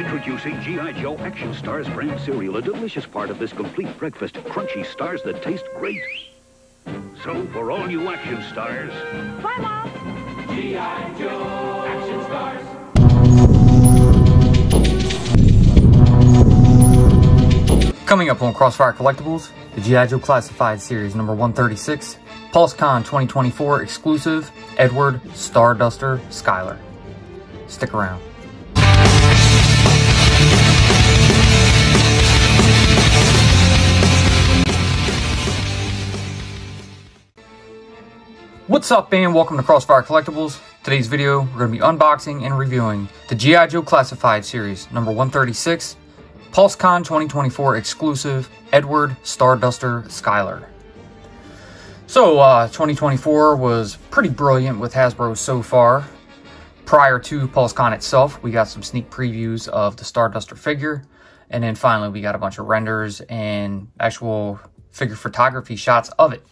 Introducing G.I. Joe Action Stars brand cereal, a delicious part of this complete breakfast. Crunchy stars that taste great. So, for all you action stars... Bye, Mom! G.I. Joe Action Stars. Coming up on Crossfire Collectibles, the G.I. Joe Classified Series number 136, PulseCon 2024 exclusive, Edward STARDUSTER Skylar. Stick around. What's up, and welcome to Crossfire Collectibles. Today's video, we're going to be unboxing and reviewing the G.I. Joe Classified Series number 136, PulseCon 2024 exclusive, Edward STARDUSTER Skylar. So, 2024 was pretty brilliant with Hasbro so far. Prior to PulseCon itself, we got some sneak previews of the STARDUSTER figure, and then finally we got a bunch of renders and actual figure photography shots of it.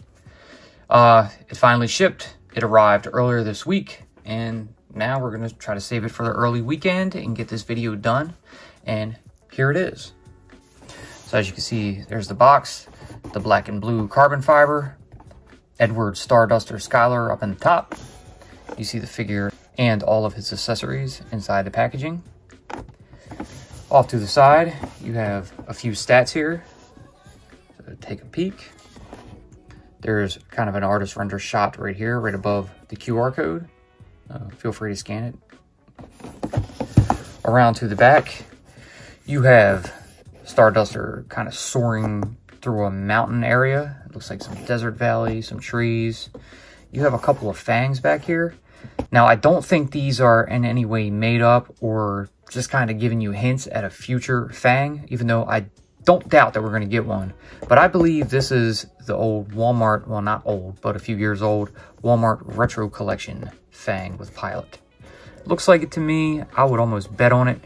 It finally shipped. It arrived earlier this week, and now we're going to try to save it for the early weekend and get this video done, and here it is. So as you can see, there's the box, the black and blue carbon fiber, Edward STARDUSTER Skylar up in the top. You see the figure and all of his accessories inside the packaging. Off to the side, you have a few stats here. So take a peek. There's kind of an artist render shot right here, right above the QR code. Feel free to scan it. Around to the back, you have STARDUSTER kind of soaring through a mountain area. It looks like some desert valley, some trees. You have a couple of fangs back here. Now, I don't think these are in any way made up or just kind of giving you hints at a future fang, even though I don't doubt that we're going to get one. But I believe this is the old Walmart, well, not old, but a few years old, Walmart Retro Collection fang with Pilot. Looks like it to me. I would almost bet on it.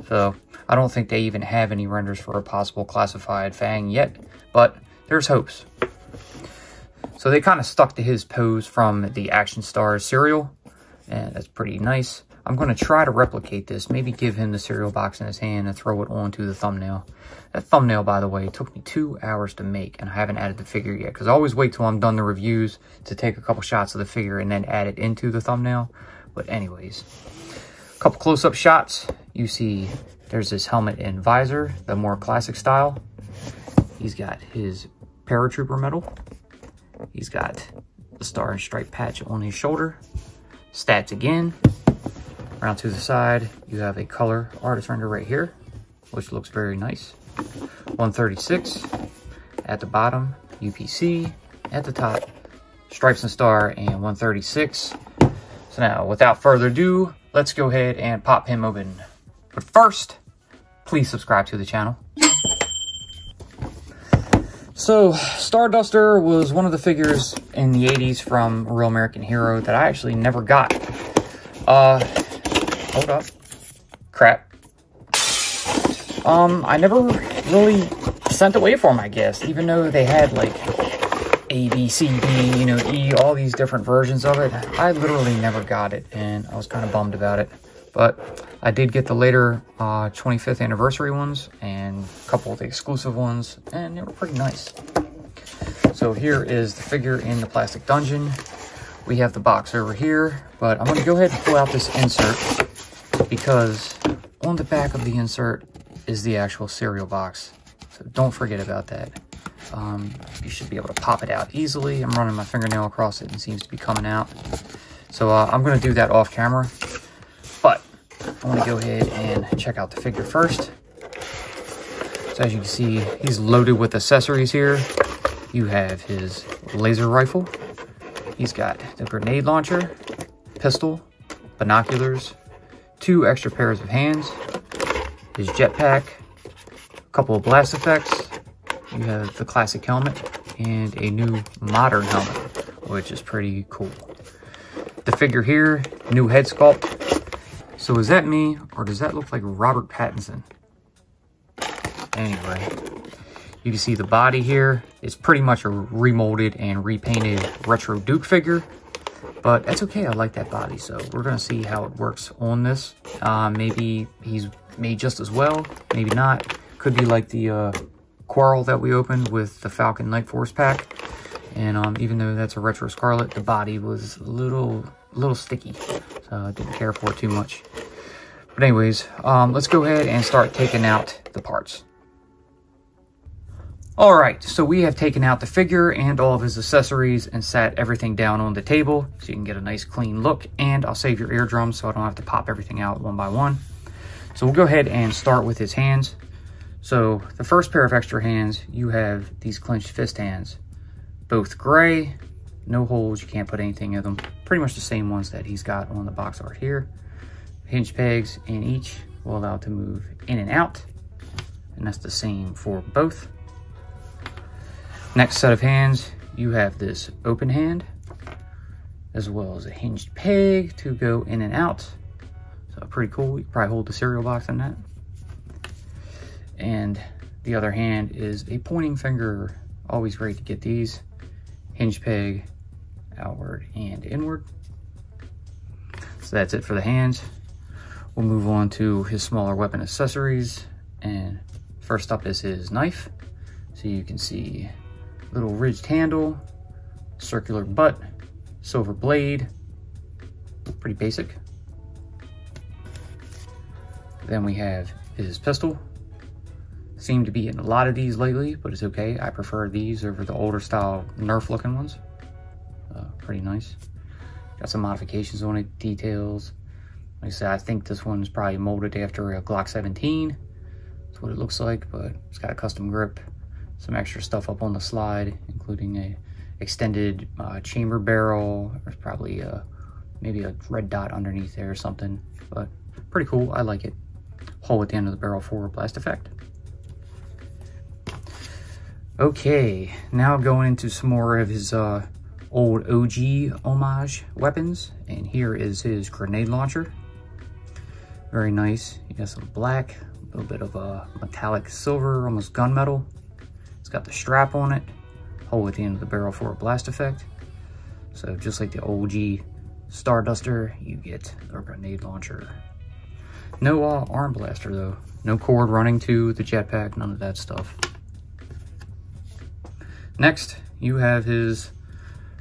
So I don't think they even have any renders for a possible classified fang yet, but there's hopes. So they kind of stuck to his pose from the Action Stars cereal, and that's pretty nice. I'm going to try to replicate this, maybe give him the cereal box in his hand and throw it onto the thumbnail. That thumbnail, by the way, took me 2 hours to make, and I haven't added the figure yet, because I always wait till I'm done the reviews to take a couple shots of the figure and then add it into the thumbnail. But anyways, a couple close-up shots. You see there's this helmet and visor, the more classic style. He's got his paratrooper medal. He's got the star and stripe patch on his shoulder. Stats again. Around to the side, you have a color artist render right here, which looks very nice. 136. At the bottom, UPC. At the top, Stripes and Star and 136. So now, without further ado, let's go ahead and pop him open. But first, please subscribe to the channel. So, STARDUSTER was one of the figures in the 80s from Real American Hero that I actually never got. Hold up. Crap. I never really sent away for them, I guess, even though they had, like, A, B, C, D, you know, E, all these different versions of it. I literally never got it, and I was kind of bummed about it. But I did get the later 25th anniversary ones and a couple of the exclusive ones, and they were pretty nice. So here is the figure in the plastic dungeon. We have the box over here, but I'm going to go ahead and pull out this insert because on the back of the insert is the actual cereal box. So don't forget about that. You should be able to pop it out easily. I'm running my fingernail across it and it seems to be coming out. So I'm going to do that off camera. But I want to go ahead and check out the figure first. So as you can see, he's loaded with accessories here. You have his laser rifle. He's got the grenade launcher, pistol, binoculars, 2 extra pairs of hands, his jetpack, a couple of blast effects. You have the classic helmet and a new modern helmet, which is pretty cool. The figure here, new head sculpt. So is that me, or does that look like Robert Pattinson? Anyway, you can see the body here. It's pretty much a remolded and repainted retro Duke figure. But that's okay, I like that body, so we're going to see how it works on this. Maybe he's made just as well, maybe not. Could be like the Quarrel that we opened with the Falcon Night Force pack. And even though that's a Retro Scarlet, the body was a little sticky, so I didn't care for it too much. But anyways, let's go ahead and start taking out the parts. Alright, so we have taken out the figure and all of his accessories and sat everything down on the table so you can get a nice clean look, and I'll save your eardrums so I don't have to pop everything out one by one. So we'll go ahead and start with his hands. So the first pair of extra hands, you have these clenched fist hands. Both gray, no holes, you can't put anything in them. Pretty much the same ones that he's got on the box art here. Hinge pegs in each will allow it to move in and out, and that's the same for both. Next set of hands, you have this open hand, as well as a hinged peg to go in and out. So pretty cool. You can probably hold the cereal box in that. And the other hand is a pointing finger. Always great to get these. Hinge peg, outward and inward. So that's it for the hands. We'll move on to his smaller weapon accessories. And first up is his knife. So you can see little ridged handle, circular butt, silver blade, pretty basic. Then we have his pistol. Seem to be in a lot of these lately, but it's okay. I prefer these over the older style Nerf looking ones. Pretty nice. Got some modifications on it, details. Like I said, I think this one's probably molded after a Glock 17. That's what it looks like, but it's got a custom grip. Some extra stuff up on the slide, including a extended chamber barrel. There's probably maybe a red dot underneath there or something, but pretty cool. I like it. Hole at the end of the barrel for blast effect. Okay, now going into some more of his old OG homage weapons, and here is his grenade launcher. Very nice. You got some black, a little bit of a metallic silver, almost gunmetal. It's got the strap on it, hole at the end of the barrel for a blast effect. So just like the OG Starduster, you get a grenade launcher. No arm blaster though. No cord running to the jetpack, none of that stuff. Next, you have his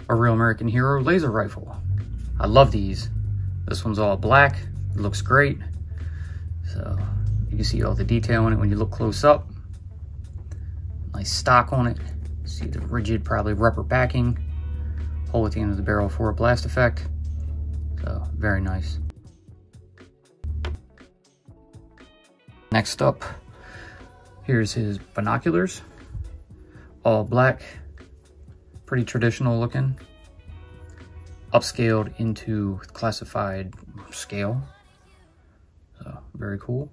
A Real American Hero laser rifle. I love these. This one's all black, it looks great. So you can see all the detail in it when you look close up. Nice stock on it. See the rigid, probably rubber backing. Hole at the end of the barrel for a blast effect. So, very nice. Next up, here's his binoculars. All black. Pretty traditional looking. Upscaled into classified scale. So, very cool.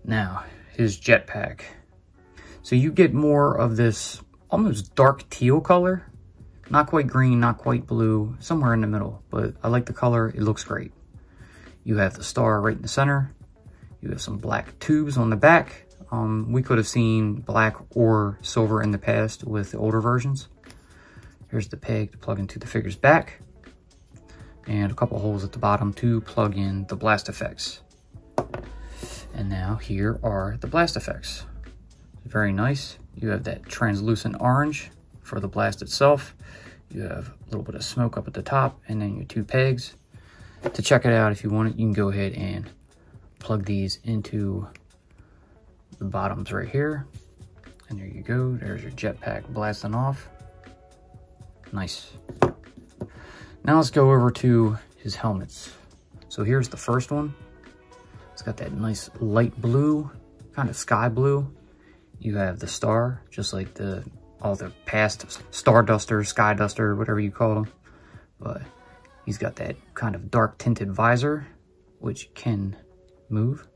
Now, his jetpack. So you get more of this almost dark teal color. Not quite green, not quite blue, somewhere in the middle. But I like the color, it looks great. You have the star right in the center. You have some black tubes on the back. We could have seen black or silver in the past with the older versions. Here's the peg to plug into the figure's back. And a couple holes at the bottom to plug in the blast effects. And now here are the blast effects. Very nice. You have that translucent orange for the blast itself. You have a little bit of smoke up at the top and then your two pegs. To check it out, if you want it, you can go ahead and plug these into the bottoms right here. And there you go. There's your jetpack blasting off. Nice. Now let's go over to his helmets. So here's the first one. It's got that nice light blue, kind of sky blue. You have the star, just like all the past Starduster, Skyduster, whatever you call them. But he's got that kind of dark tinted visor, which can move.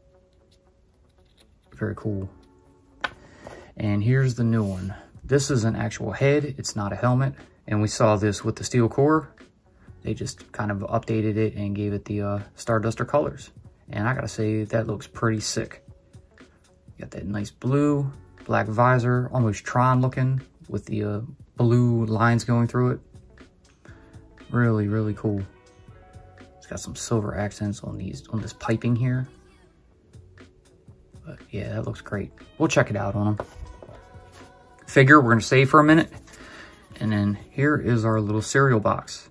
Very cool. And here's the new one. This is an actual head, it's not a helmet. And we saw this with the steel core. They just kind of updated it and gave it the Starduster colors. And I gotta say, that looks pretty sick. You got that nice blue, black visor, almost Tron looking with the blue lines going through it. Really, really cool. It's got some silver accents on this piping here. But yeah, that looks great. We'll check it out on them. Figure, we're gonna save for a minute. And then here is our little cereal box.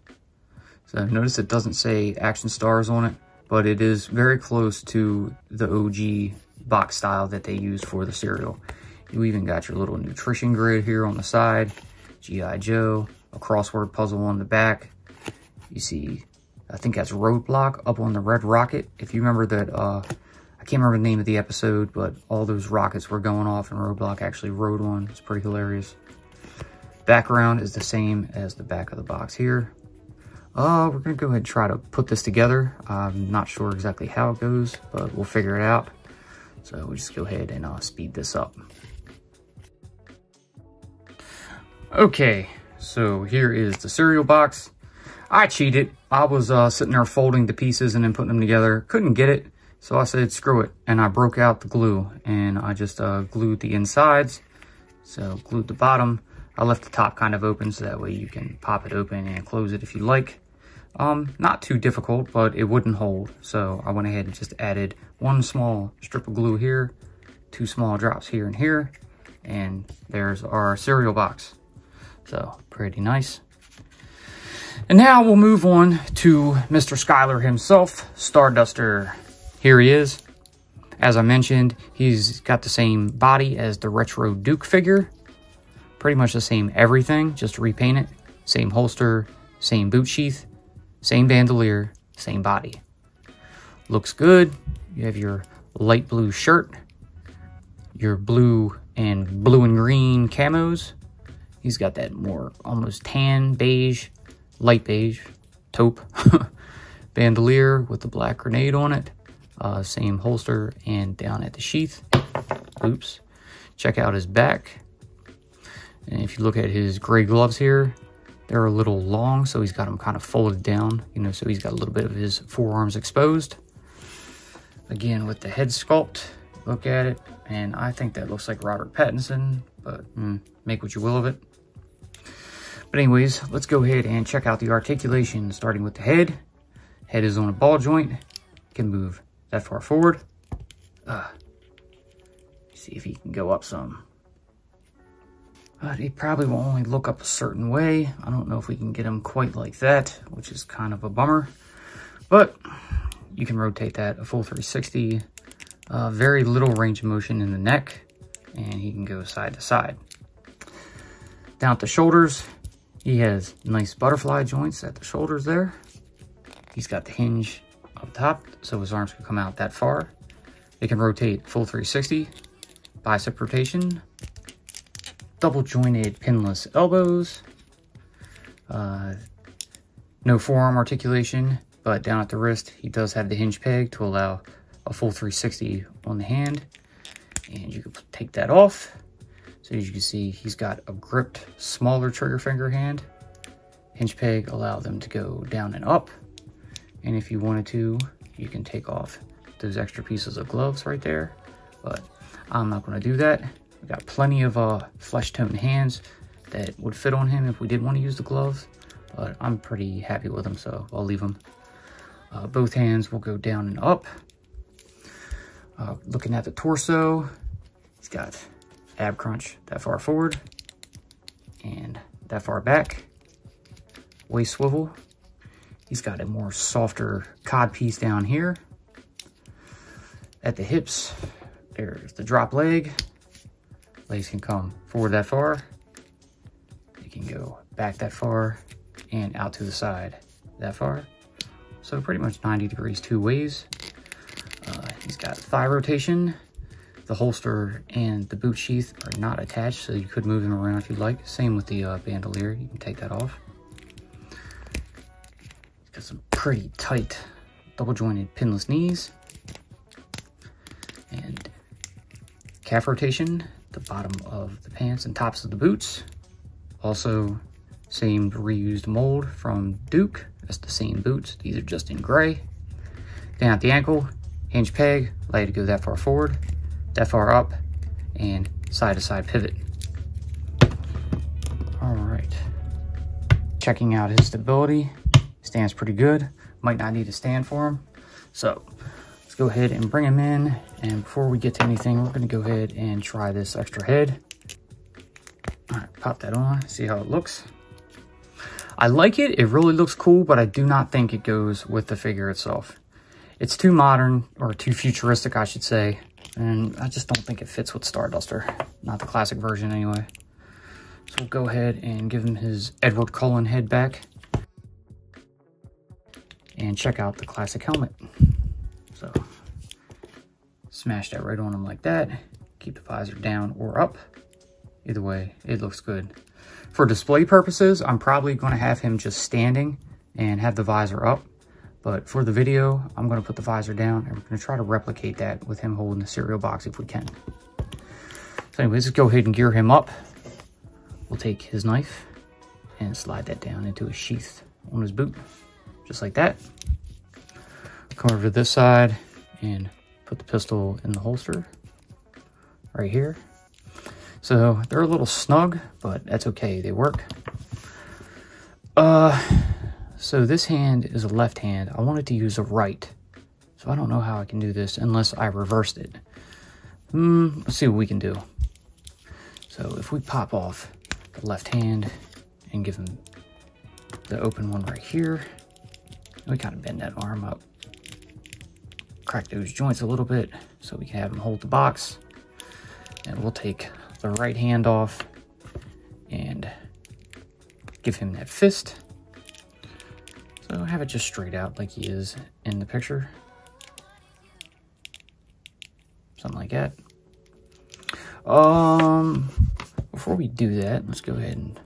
So notice it doesn't say Action Stars on it, but it is very close to the OG box style that they use for the cereal. You even got your little nutrition grid here on the side, G.I. Joe, a crossword puzzle on the back. You see, I think that's Roadblock up on the red rocket. If you remember that, I can't remember the name of the episode, but all those rockets were going off and Roadblock actually rode one. It's pretty hilarious. Background is the same as the back of the box here. We're gonna go ahead and try to put this together. I'm not sure exactly how it goes, but we'll figure it out. So we'll just go ahead and speed this up. Okay, so here is the cereal box. I cheated. I was sitting there folding the pieces and then putting them together. Couldn't get it, so I said screw it. And I broke out the glue and I just glued the insides. So glued the bottom. I left the top kind of open so that way you can pop it open and close it if you like. Not too difficult, but it wouldn't hold. So I went ahead and just added one small strip of glue here, 2 small drops here and here, and there's our cereal box. So pretty nice. And now we'll move on to Mr. Skylar himself, Starduster. Here he is. As I mentioned, he's got the same body as the retro Duke figure. Pretty much the same everything, just repaint it. Same holster, same boot sheath, same bandolier, same body. Looks good. You have your light blue shirt, your blue and green camos. He's got that more almost tan, beige, light beige, taupe bandolier with the black grenade on it. Same holster and down at the sheath. Oops. Check out his back. And if you look at his gray gloves here, they're a little long, so he's got them kind of folded down, you know, so he's got a little bit of his forearms exposed. Again, with the head sculpt, look at it, and I think that looks like Robert Pattinson, but make what you will of it. But anyways, let's go ahead and check out the articulation, starting with the head. Head is on a ball joint. Can move that far forward. See if he can go up some. But he probably will only look up a certain way. I don't know if we can get him quite like that, which is kind of a bummer. But you can rotate that a full 360. Very little range of motion in the neck, and he can go side to side. Down at the shoulders, he has nice butterfly joints at the shoulders there. He's got the hinge up top, so his arms can come out that far. They can rotate full 360, bicep rotation, double jointed pinless elbows, no forearm articulation, but down at the wrist, he does have the hinge peg to allow a full 360 on the hand, and you can take that off. So as you can see, he's got a gripped, smaller trigger finger hand. Hinge peg allow them to go down and up, and if you wanted to, you can take off those extra pieces of gloves right there, but I'm not going to do that. We've got plenty of flesh tone hands that would fit on him if we did want to use the gloves, but I'm pretty happy with them, so I'll leave them. Both hands will go down and up. Looking at the torso, he's got ab crunch that far forward and that far back. Waist swivel. He's got a more softer cod piece down here. At the hips, there's the drop leg. Legs can come forward that far. You can go back that far and out to the side that far. So pretty much 90 degrees two ways. He's got thigh rotation. The holster and the boot sheath are not attached, so you could move them around if you like. Same with the bandolier, you can take that off. He's got some pretty tight double jointed pinless knees. And calf rotation, the bottom of the pants and tops of the boots. Also, same reused mold from Duke. That's the same boots. These are just in gray. Down at the ankle, hinge peg, allow you to go that far forward, that far up, and side to side pivot. All right. Checking out his stability. Stands pretty good. might not need a stand for him. So let's go ahead and bring him in. And before we get to anything, we're going to go ahead and try this extra head. All right, pop that on, see how it looks. I like it. It really looks cool, but I do not think it goes with the figure itself. It's too modern, or too futuristic, I should say. And I just don't think it fits with Starduster. Not the classic version, anyway. So we'll go ahead and give him his Edward Cullen head back. And check out the classic helmet. So, smash that right on him like that. Keep the visor down or up. Either way, it looks good. For display purposes, I'm probably going to have him just standing and have the visor up. But for the video, I'm going to put the visor down, and we're going to try to replicate that with him holding the cereal box if we can. So anyways, let's go ahead and gear him up. We'll take his knife and slide that down into a sheath on his boot, just like that. Come over to this side and put the pistol in the holster right here. So they're a little snug, but that's okay, they work. So this hand is a left hand. I wanted to use a right. So I don't know how I can do this unless I reversed it. Let's see what we can do. So if we pop off the left hand and give him the open one right here, we kind of bend that arm up. Crack those joints a little bit so we can have him hold the box. And we'll take the right hand off and give him that fist. So have it just straight out like he is in the picture. Something like that. Before we do that, let's go ahead and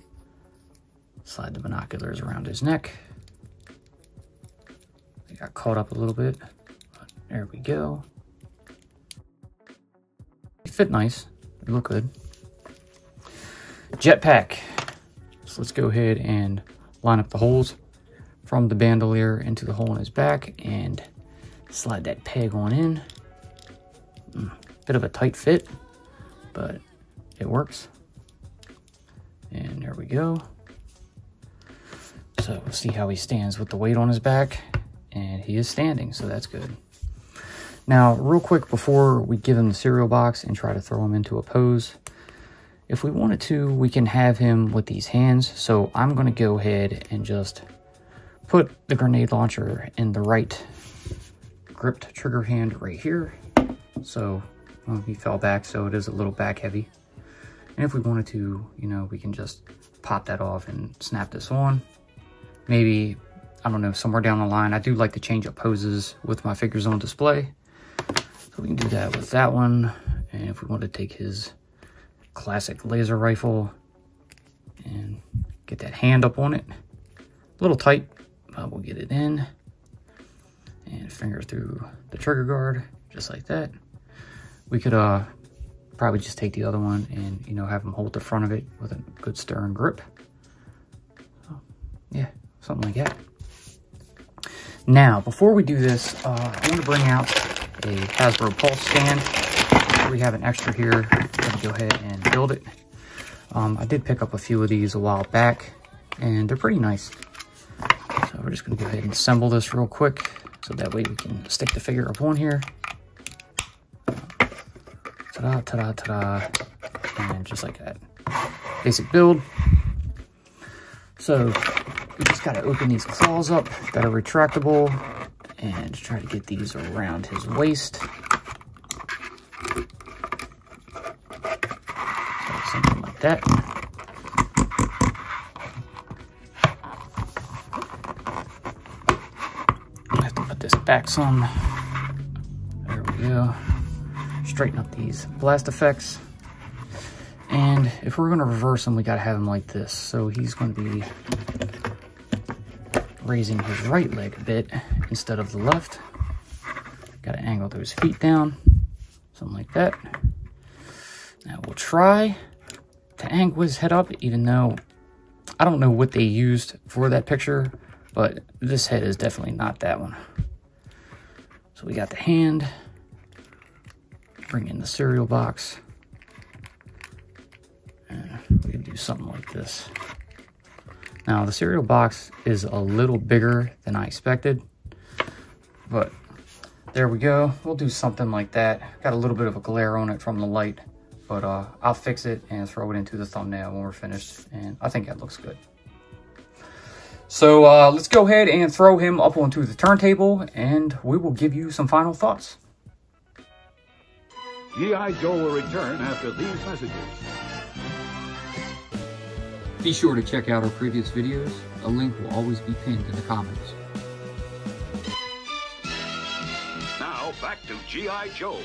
slide the binoculars around his neck. He got caught up a little bit. But there we go. They fit nice. They look good. Jetpack. So let's go ahead and line up the holes from the bandolier into the hole in his back and slide that peg on in. Bit of a tight fit, but it works. And there we go. So we'll see how he stands with the weight on his back, and he is standing, so that's good. Now, real quick before we give him the cereal box and try to throw him into a pose, if we wanted to, we can have him with these hands. So I'm going to go ahead and just put the grenade launcher in the right gripped trigger hand right here. So he fell back, so it is a little back heavy. And if we wanted to, you know, we can just pop that off and snap this on. Maybe, I don't know, somewhere down the line. I do like to change up poses with my figures on display. So we can do that with that one. And if we want to take his classic laser rifle and get that hand up on it, a little tight, but we'll get it in. And finger through the trigger guard, just like that. We could probably just take the other one and, you know, have him hold the front of it with a good stern grip. So, yeah, something like that. Now, before we do this, I want to bring out a Hasbro Pulse stand. We have an extra here. I'm going to go ahead and build it. I did pick up a few of these a while back, and they're pretty nice. So we're just going to go ahead and assemble this real quick, so that way we can stick the figure up on here. Ta-da, ta-da, ta-da. And just like that. Basic build. So we just got to open these claws up that are retractable and try to get these around his waist. So something like that. I have to put this back some. There we go. Straighten up these blast effects. And if we're going to reverse him, we got to have him like this. So he's going to be raising his right leg a bit instead of the left. Got to angle those feet down, something like that. Now we'll try to angle his head up, even though I don't know what they used for that picture, but this head is definitely not that one. So we got the hand. Bring in the cereal box. And we can do something like this. Now the cereal box is a little bigger than I expected. But there we go. We'll do something like that. Got a little bit of a glare on it from the light, but I'll fix it and throw it into the thumbnail when we're finished, and I think that looks good. So let's go ahead and throw him up onto the turntable, and we will give you some final thoughts. G.I. Joe will return after these messages. Be sure to check out our previous videos. A link will always be pinned in the comments. Now back to G.I. Joe.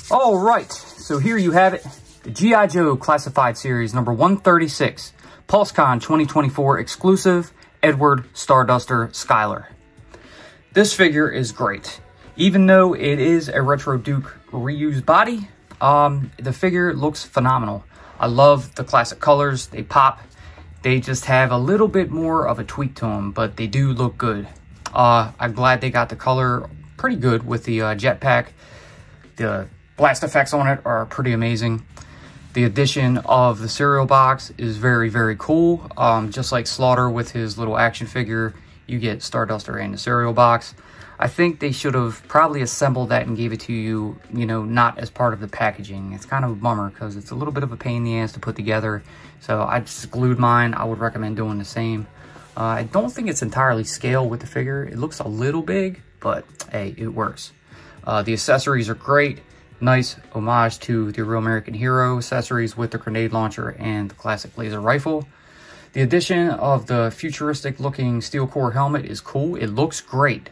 All right, so here you have it. The G.I. Joe Classified Series number 136. PulseCon 2024 exclusive, Edward Starduster Skylar. This figure is great. Even though it is a Retro Duke reused body, the figure looks phenomenal. I love the classic colors. They pop. They just have a little bit more of a tweak to them, but they do look good. I'm glad they got the color pretty good with the jetpack. The blast effects on it are pretty amazing. The addition of the cereal box is very, very cool. Just like Slaughter with his little action figure, you get Starduster and the cereal box. I think they should have probably assembled that and gave it to you, not as part of the packaging. It's kind of a bummer because it's a little bit of a pain in the ass to put together. So I just glued mine. I would recommend doing the same. I don't think it's entirely scale with the figure. It looks a little big, but hey, it works. The accessories are great. Nice homage to the Real American Hero accessories with the grenade launcher and the classic laser rifle. The addition of the futuristic looking steel core helmet is cool. It looks great.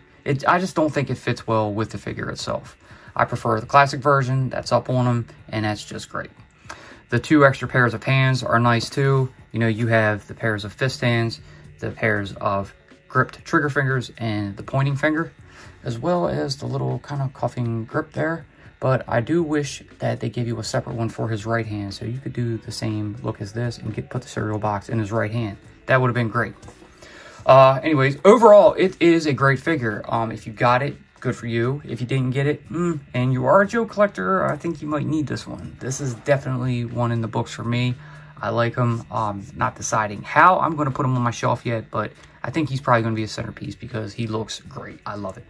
I just don't think it fits well with the figure itself. I prefer the classic version that's up on them, and that's just great. The 2 extra pairs of hands are nice too. You have the pairs of fist hands, the pairs of gripped trigger fingers, and the pointing finger, as well as the little kind of cuffing grip there. But I do wish that they give you a separate one for his right hand, so you could do the same look as this and put the cereal box in his right hand. That would have been great. Anyways, overall, it is a great figure. If you got it, good for you. If you didn't get it, and you are a Joe collector, I think you might need this one. This is definitely one in the books for me. I like him. Not deciding how I'm going to put him on my shelf yet, but I think he's probably going to be a centerpiece because he looks great. I love it.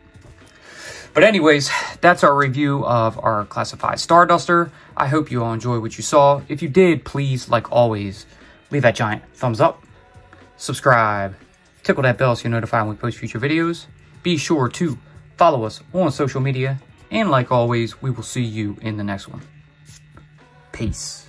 But anyways, that's our review of our Classified Starduster. I hope you all enjoyed what you saw. If you did, please, like always, leave that giant thumbs up, subscribe, tickle that bell so you're notified when we post future videos. Be sure to follow us on social media. And like always, we will see you in the next one. Peace.